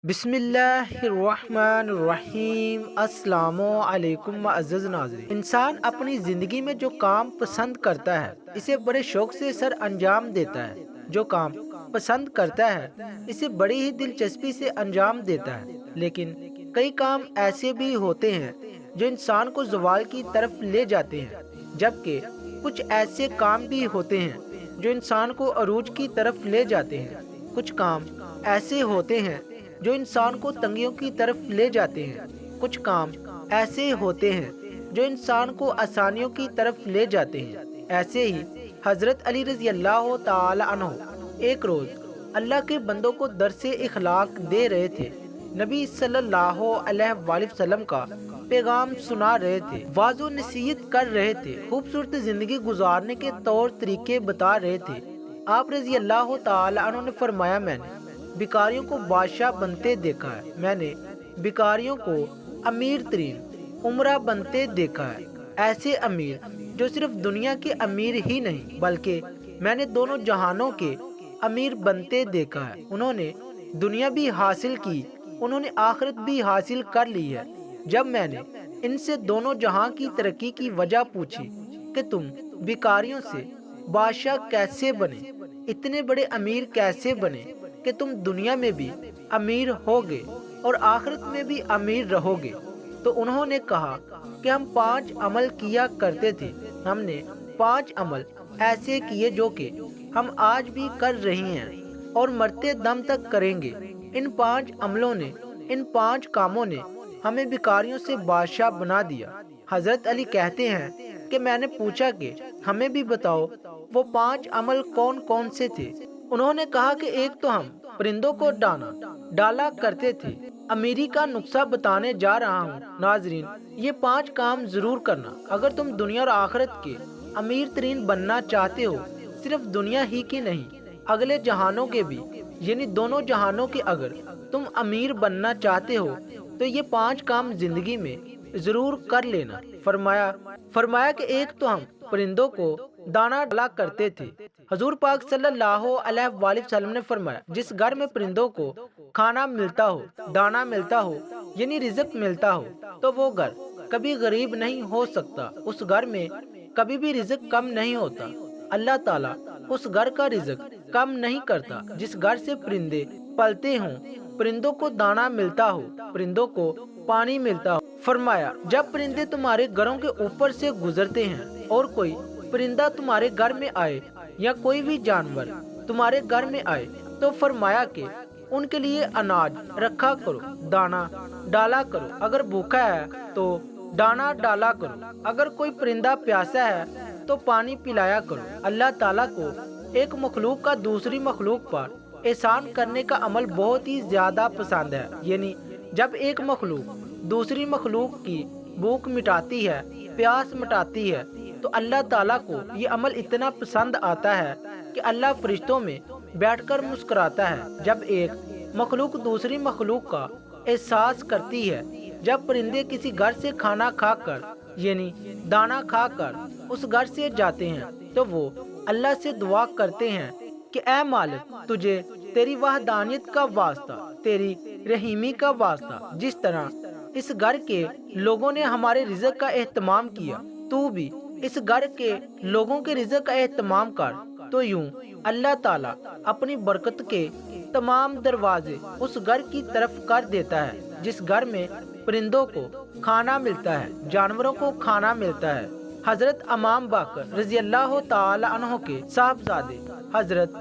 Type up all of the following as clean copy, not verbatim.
بسم اللہ الرحمن الرحیم۔ السلام علیکم معزز ناظرین۔ انسان اپنی زندگی میں جو کام پسند کرتا ہے اسے بڑے شوق سے سر انجام دیتا ہے۔ جو کام پسند کرتا ہے اسے بڑی ہی دلچسپی سے انجام دیتا ہے، لیکن کئی کام ایسے بھی ہوتے ہیں جو انسان کو زوال کی طرف لے جاتے ہیں، جبکہ کچھ ایسے کام بھی ہوتے ہیں جو انسان کو عروج کی طرف لے جاتے ہیں۔ کچھ کام ایسے ہوتے ہیں جو انسان کو تنگیوں کی طرف لے جاتے ہیں۔ کچھ کام ایسے ہوتے ہیں جو انسان کو آسانیوں کی طرف لے جاتے ہیں۔ ایسے ہی حضرت علی رضی اللہ تعالی عنہ ایک روز اللہ کے بندوں کو درس اخلاق دے رہے تھے۔ نبی صلی اللہ علیہ وآلہ وسلم کا پیغام سنا رہے تھے، واعظ و نصیحت کر رہے تھے، خوبصورت زندگی گزارنے کے طور طریقے بتا رہے تھے۔ آپ رضی اللہ تعالی عنہ نے فرمایا، میں نے بھکاریوں کو بادشاہ بنتے دیکھا ہے، میں نے بھکاریوں کو امیر ترین امرا بنتے دیکھا ہے۔ ایسے امیر جو صرف دنیا کے امیر ہی نہیں بلکہ میں نے دونوں جہانوں کے امیر بنتے دیکھا ہے۔ انہوں نے دنیا بھی حاصل کی، انہوں نے آخرت بھی حاصل کر لی ہے۔ جب میں نے ان سے دونوں جہاں کی ترقی کی وجہ پوچھی کہ تم بھکاریوں سے بادشاہ کیسے بنے، اتنے بڑے امیر کیسے بنے کہ تم دنیا میں بھی امیر ہوگے اور آخرت میں بھی امیر رہو گے، تو انہوں نے کہا کہ ہم 5 عمل کیا کرتے تھے۔ ہم نے 5 عمل ایسے کیے جو کہ ہم آج بھی کر رہے ہیں اور مرتے دم تک کریں گے۔ ان 5 عملوں نے، ان 5 کاموں نے ہمیں بھکاریوں سے بادشاہ بنا دیا۔ حضرت علی کہتے ہیں کہ میں نے پوچھا کہ ہمیں بھی بتاؤ وہ 5 عمل کون کون سے تھے۔ انہوں نے کہا کہ ایک تو ہم پرندوں کو دانا ڈالا کرتے تھے۔ امیری کا نقصہ بتانے جا رہا ہوں ناظرین، یہ 5 کام ضرور کرنا اگر تم دنیا اور آخرت کے امیر ترین بننا چاہتے ہو۔ صرف دنیا ہی کے نہیں، اگلے جہانوں کے بھی، یعنی دونوں جہانوں کے اگر تم امیر بننا چاہتے ہو تو یہ 5 کام زندگی میں ضرور کر لینا۔ فرمایا کہ ایک تو ہم پرندوں کو دانا ڈالا کرتے تھے۔ حضور پاک صلی اللہ علیہ وآلہ وسلم نے فرمایا، جس گھر میں پرندوں کو کھانا ملتا ہو، دانا ملتا ہو، یعنی رزق ملتا ہو، تو وہ گھر کبھی غریب نہیں ہو سکتا، اس گھر میں کبھی بھی رزق کم نہیں ہوتا۔ اللہ تعالیٰ اس گھر کا رزق کم نہیں کرتا جس گھر سے پرندے پلتے ہوں، پرندوں کو دانا ملتا ہو، پرندوں کو پانی ملتا ہو۔ فرمایا، جب پرندے تمہارے گھروں کے اوپر سے گزرتے ہیں اور کوئی پرندہ تمہارے گھر میں آئے یا کوئی بھی جانور تمہارے گھر میں آئے تو فرمایا کہ ان کے لیے اناج رکھا کرو، دانا ڈالا کرو، اگر بھوکا ہے تو دانا ڈالا کرو، اگر کوئی پرندہ پیاسا ہے تو پانی پلایا کرو۔ اللہ تعالیٰ کو ایک مخلوق کا دوسری مخلوق پر احسان کرنے کا عمل بہت ہی زیادہ پسند ہے، یعنی جب ایک مخلوق دوسری مخلوق کی بھوک مٹاتی ہے، پیاس مٹاتی ہے، تو اللہ تعالیٰ کو یہ عمل اتنا پسند آتا ہے کہ اللہ فرشتوں میں بیٹھ کر مسکراتا ہے جب ایک مخلوق دوسری مخلوق کا احساس کرتی ہے۔ جب پرندے کسی گھر سے کھانا کھا کر، یعنی دانا کھا کر اس گھر سے جاتے ہیں تو وہ اللہ سے دعا کرتے ہیں کہ اے مالک، تجھے تیری وحدانیت کا واسطہ، تیری رحیمی کا واسطہ، جس طرح اس گھر کے لوگوں نے ہمارے رزق کا اہتمام کیا، تو بھی اس گھر کے لوگوں کے رزق کا اہتمام کر۔ تو یوں اللہ تعالیٰ اپنی برکت کے تمام دروازے اس گھر کی طرف کر دیتا ہے جس گھر میں پرندوں کو کھانا ملتا ہے، جانوروں کو کھانا ملتا ہے۔ حضرت امام باقر رضی اللہ تعالی عنہ کے صاحبزادے حضرت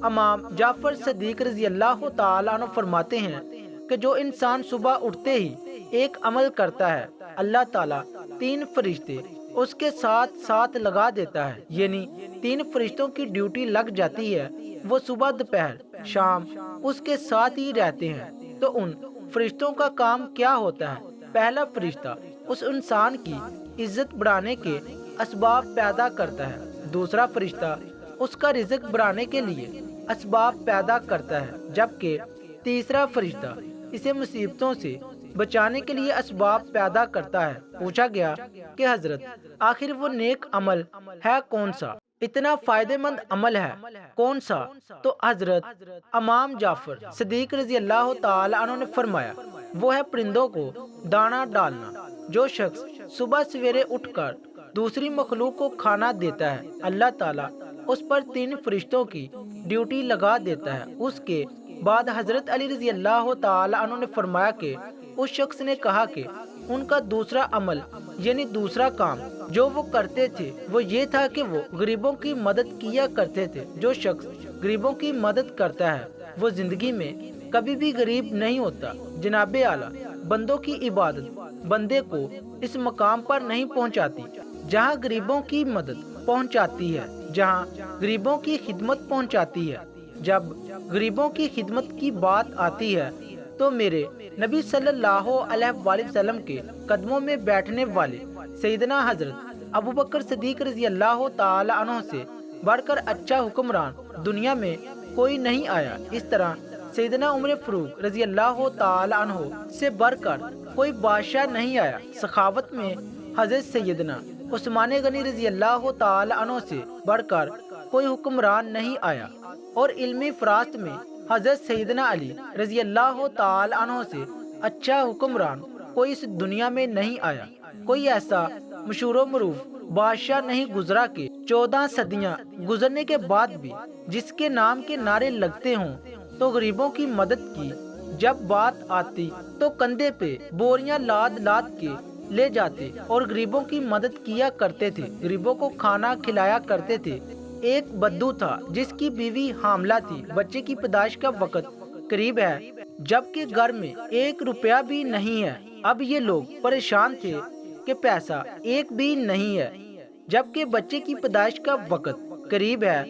امام جعفر صدیق رضی اللہ تعالی عنہ فرماتے ہیں کہ جو انسان صبح اٹھتے ہی ایک عمل کرتا ہے، اللہ تعالیٰ 3 فرشتے اس کے ساتھ ساتھ لگا دیتا ہے، یعنی 3 فرشتوں کی ڈیوٹی لگ جاتی ہے، وہ صبح دوپہر شام اس کے ساتھ ہی رہتے ہیں۔ تو ان فرشتوں کا کام کیا ہوتا ہے؟ پہلا فرشتہ اس انسان کی عزت بڑھانے کے اسباب پیدا کرتا ہے، دوسرا فرشتہ اس کا رزق بڑھانے کے لیے اسباب پیدا کرتا ہے، جبکہ تیسرا فرشتہ اسے مصیبتوں سے بچانے کے لیے اسباب پیدا کرتا ہے۔ پوچھا گیا کہ حضرت آخر وہ نیک عمل ہے کون سا؟ اتنا فائدہ مند عمل ہے کون سا؟ تو حضرت امام جعفر صدیق رضی اللہ تعالی عنہ نے فرمایا وہ ہے پرندوں کو دانا ڈالنا۔ جو شخص صبح سویرے اٹھ کر دوسری مخلوق کو کھانا دیتا ہے اللہ تعالیٰ اس پر 3 فرشتوں کی ڈیوٹی لگا دیتا ہے۔ اس کے بعد حضرت علی رضی اللہ تعالی عنہ نے فرمایا کہ اس شخص نے کہا کہ ان کا دوسرا عمل یعنی دوسرا کام جو وہ کرتے تھے وہ یہ تھا کہ وہ غریبوں کی مدد کیا کرتے تھے۔ جو شخص غریبوں کی مدد کرتا ہے وہ زندگی میں کبھی بھی غریب نہیں ہوتا۔ جناب اعلیٰ بندوں کی عبادت بندے کو اس مقام پر نہیں پہنچاتی جہاں غریبوں کی مدد پہنچاتی ہے، جہاں غریبوں کی خدمت پہنچاتی ہے۔ جب غریبوں کی خدمت کی بات آتی ہے تو میرے نبی صلی اللہ علیہ وآلہ وسلم کے قدموں میں بیٹھنے والے سیدنا حضرت ابوبکر صدیق رضی اللہ تعالی عنہ سے بڑھ کر اچھا حکمران دنیا میں کوئی نہیں آیا۔ اس طرح سیدنا عمر فاروق رضی اللہ تعالی عنہ سے بڑھ کر کوئی بادشاہ نہیں آیا۔ سخاوت میں حضرت سیدنا عثمان غنی رضی اللہ تعالی عنہ سے بڑھ کر کوئی حکمران نہیں آیا، اور علمی فراست میں حضرت سیدنا علی رضی اللہ تعالی عنہ سے اچھا حکمران کوئی اس دنیا میں نہیں آیا۔ کوئی ایسا مشہور و معروف بادشاہ نہیں گزرا کہ 14 صدیاں گزرنے کے بعد بھی جس کے نام کے نعرے لگتے ہوں تو غریبوں کی مدد کی جب بات آتی تو کندھے پہ بوریاں لاد لاد کے لے جاتے اور غریبوں کی مدد کیا کرتے تھے، غریبوں کو کھانا کھلایا کرتے تھے۔ ایک بدو تھا جس کی بیوی حاملہ تھی، بچے کی پیدائش کا وقت قریب ہے جبکہ گھر میں 1 روپیہ بھی نہیں ہے۔ اب یہ لوگ پریشان تھے کہ پیسہ ایک بھی نہیں ہے جبکہ بچے کی پیدائش کا وقت قریب ہے۔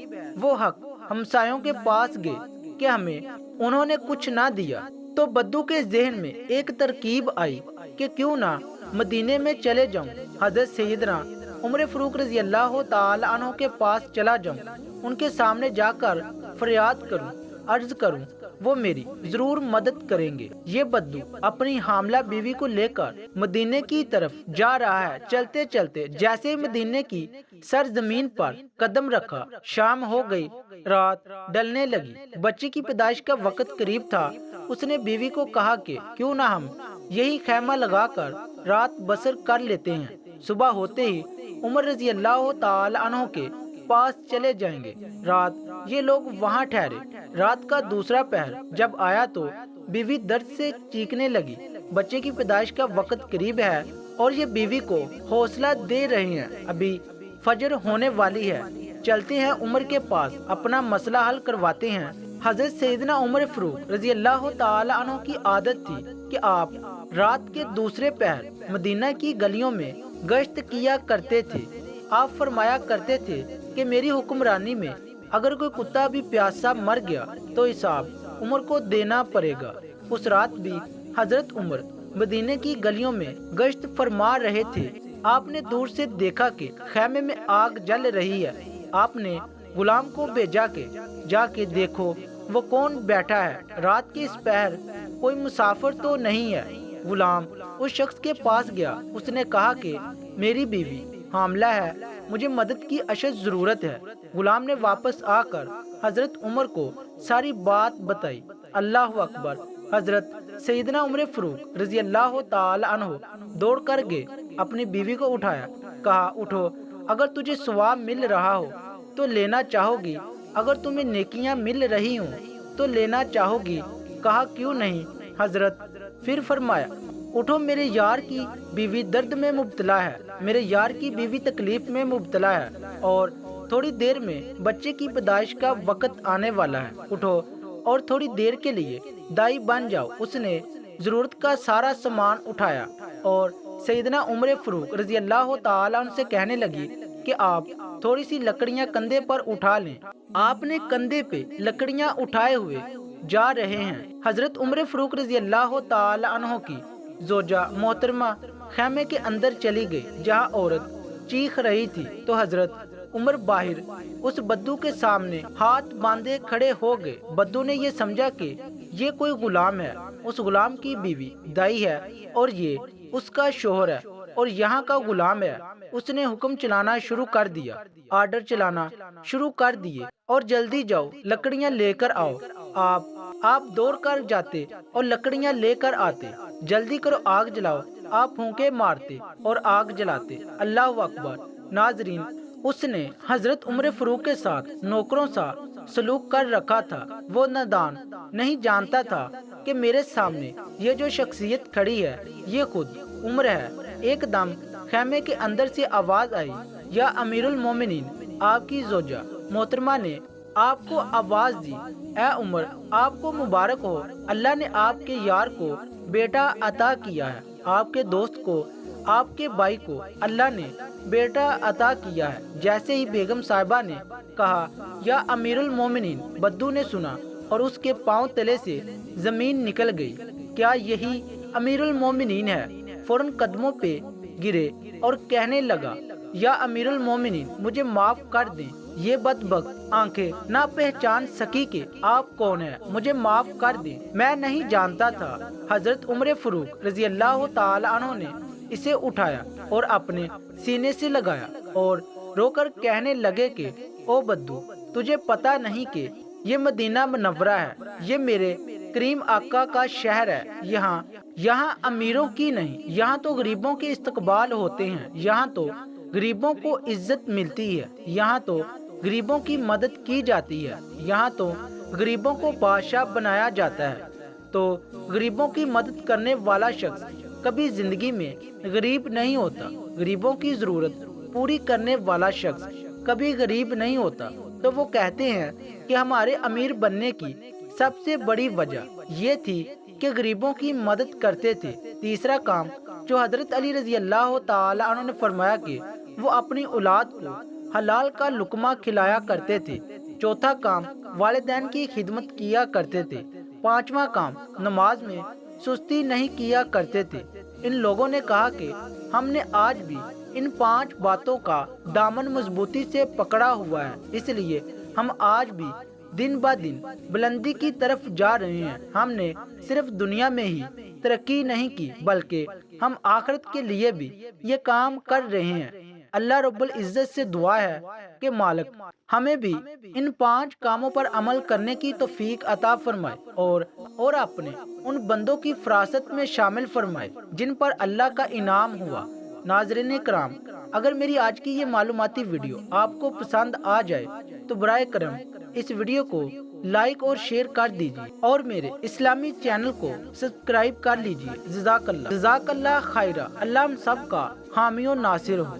وہ حق ہمسایوں کے پاس گئے کہ ہمیں انہوں نے کچھ نہ دیا، تو بدو کے ذہن میں ایک ترکیب آئی کہ کیوں نہ مدینے میں چلے جاؤں، حضرت سیدنا عمر فاروق رضی اللہ تعالی عنہ کے پاس چلا جاؤں، ان کے سامنے جا کر فریاد کروں، عرض کروں، وہ میری ضرور مدد کریں گے۔ یہ بدو اپنی حاملہ بیوی کو لے کر مدینے کی طرف جا رہا ہے۔ چلتے چلتے جیسے ہی مدینے کی سرزمین پر قدم رکھا، شام ہو گئی، رات ڈلنے لگی، بچے کی پیدائش کا وقت قریب تھا۔ اس نے بیوی کو کہا کہ کیوں نہ ہم یہی خیمہ لگا کر رات بسر کر لیتے ہیں، صبح ہوتے ہی عمر رضی اللہ تعالی عنہ کے پاس چلے جائیں گے۔ رات یہ لوگ وہاں ٹھہرے۔ رات کا دوسرا پہر جب آیا تو بیوی درد سے چیخنے لگی، بچے کی پیدائش کا وقت قریب ہے اور یہ بیوی کو حوصلہ دے رہے ہیں، ابھی فجر ہونے والی ہے، چلتے ہیں عمر کے پاس اپنا مسئلہ حل کرواتے ہیں۔ حضرت سیدنا عمر فاروق رضی اللہ تعالی عنہ کی عادت تھی کہ آپ رات کے دوسرے پہر مدینہ کی گلیوں میں گشت کیا کرتے تھے۔ آپ فرمایا کرتے تھے کہ میری حکمرانی میں اگر کوئی کتا بھی پیاسا مر گیا تو حساب عمر کو دینا پڑے گا۔ اس رات بھی حضرت عمر مدینے کی گلیوں میں گشت فرما رہے تھے۔ آپ نے دور سے دیکھا کہ خیمے میں آگ جل رہی ہے۔ آپ نے غلام کو بھیجا کہ جا کے دیکھو وہ کون بیٹھا ہے، رات کے اس پہر کوئی مسافر تو نہیں ہے۔ غلام اس شخص کے پاس گیا، اس نے کہا کہ میری بیوی حاملہ ہے، مجھے مدد کی اشد ضرورت ہے۔ غلام نے واپس آ کر حضرت عمر کو ساری بات بتائی۔ اللہ اکبر! حضرت سیدنا عمر فاروق رضی اللہ تعالی عنہ دوڑ کر گئے، اپنی بیوی کو اٹھایا، کہا اٹھو، اگر تجھے ثواب مل رہا ہو تو لینا چاہو گی، اگر تمہیں نیکیاں مل رہی ہوں تو لینا چاہو گی؟ کہا کیوں نہیں حضرت؟ پھر فرمایا اٹھو، میرے یار کی بیوی درد میں مبتلا ہے، میرے یار کی بیوی تکلیف میں مبتلا ہے اور تھوڑی دیر میں بچے کی پیدائش کا وقت آنے والا ہے، اٹھو اور تھوڑی دیر کے لیے دائی بن جاؤ۔ اس نے ضرورت کا سارا سامان اٹھایا اور سیدنا عمر فاروق رضی اللہ تعالیٰ عنہ سے کہنے لگی کہ آپ تھوڑی سی لکڑیاں کندھے پر اٹھا لیں۔ آپ نے کندھے پہ لکڑیاں اٹھائے ہوئے جا رہے ہیں۔ حضرت عمر فاروق رضی اللہ تعالی عنہ کی زوجہ محترمہ خیمے کے اندر چلی گئی جہاں عورت چیخ رہی تھی، تو حضرت عمر باہر اس بدو کے سامنے ہاتھ باندھے کھڑے ہو گئے۔ بدو نے یہ سمجھا کہ یہ کوئی غلام ہے، اس غلام کی بیوی دائی ہے اور یہ اس کا شوہر ہے اور یہاں کا غلام ہے۔ اس نے حکم چلانا شروع کر دیا، آرڈر چلانا شروع کر دیے اور جلدی جاؤ لکڑیاں لے کر آؤ۔ آپ دوڑ کر جاتے اور لکڑیاں لے کر آتے۔ جلدی کرو آگ جلاؤ، آپ پھونکے مارتے اور آگ جلاتے۔ اللہ اکبر۔ ناظرین، اس نے حضرت عمر فاروق کے ساتھ نوکروں سا سلوک کر رکھا تھا۔ وہ نادان نہیں جانتا تھا کہ میرے سامنے یہ جو شخصیت کھڑی ہے یہ خود عمر ہے۔ ایک دم خیمے کے اندر سے آواز آئی، یا امیر المومنین، آپ کی زوجہ محترمہ نے آپ کو آواز دی۔ اے عمر، آپ کو مبارک ہو، اللہ نے آپ کے یار کو بیٹا عطا کیا ہے، آپ کے دوست کو، آپ کے بھائی کو اللہ نے بیٹا عطا کیا ہے۔ جیسے ہی بیگم صاحبہ نے کہا یا امیر المومنین، بدو نے سنا اور اس کے پاؤں تلے سے زمین نکل گئی۔ کیا یہی امیر المومنین ہے؟ فوراً قدموں پہ گرے اور کہنے لگا، یا امیر المومنین، مجھے معاف کر دیں، یہ بدبخت آنکھیں نہ پہچان سکی کہ آپ کون ہیں، مجھے معاف کر دیں، میں نہیں جانتا تھا۔ حضرت عمر فاروق رضی اللہ تعالی عنہ نے اسے اٹھایا اور اپنے سینے سے لگایا اور رو کر کہنے لگے کہ او بدو، تجھے پتہ نہیں کہ یہ مدینہ منورہ ہے، یہ میرے کریم آقا کا شہر ہے۔ یہاں امیروں کی نہیں، یہاں تو غریبوں کے استقبال ہوتے ہیں، یہاں تو غریبوں کو عزت ملتی ہے، یہاں تو غریبوں کی مدد کی جاتی ہے، یہاں تو غریبوں کو بادشاہ بنایا جاتا ہے۔ تو غریبوں کی مدد کرنے والا شخص کبھی زندگی میں غریب نہیں ہوتا، غریبوں کی ضرورت پوری کرنے والا شخص کبھی غریب نہیں ہوتا۔ تو وہ کہتے ہیں کہ ہمارے امیر بننے کی سب سے بڑی وجہ یہ تھی کہ غریبوں کی مدد کرتے تھے۔ تیسرا کام جو حضرت علی رضی اللہ تعالی عنہ نے فرمایا کہ وہ اپنی اولاد کو حلال کا لقمہ کھلایا کرتے تھے۔ چوتھا کام والدین کی خدمت کیا کرتے تھے۔ پانچواں کام نماز میں سستی نہیں کیا کرتے تھے۔ ان لوگوں نے کہا کہ ہم نے آج بھی ان 5 باتوں کا دامن مضبوطی سے پکڑا ہوا ہے، اس لیے ہم آج بھی دن با دن بلندی کی طرف جا رہے ہیں۔ ہم نے صرف دنیا میں ہی ترقی نہیں کی بلکہ ہم آخرت کے لیے بھی یہ کام کر رہے ہیں۔ اللہ رب العزت سے دعا ہے کہ مالک ہمیں بھی ان 5 کاموں پر عمل کرنے کی توفیق عطا فرمائے اور اپنے ان بندوں کی فراست میں شامل فرمائے جن پر اللہ کا انعام ہوا۔ ناظرین کرام، اگر میری آج کی یہ معلوماتی ویڈیو آپ کو پسند آ جائے تو برائے کرم اس ویڈیو کو لائک اور شیئر کر دیجیے اور میرے اسلامی چینل کو سبسکرائب کر لیجیے۔ جزاک اللہ خیرہ۔ اللہ ہم سب کا حامی و ناصر ہو۔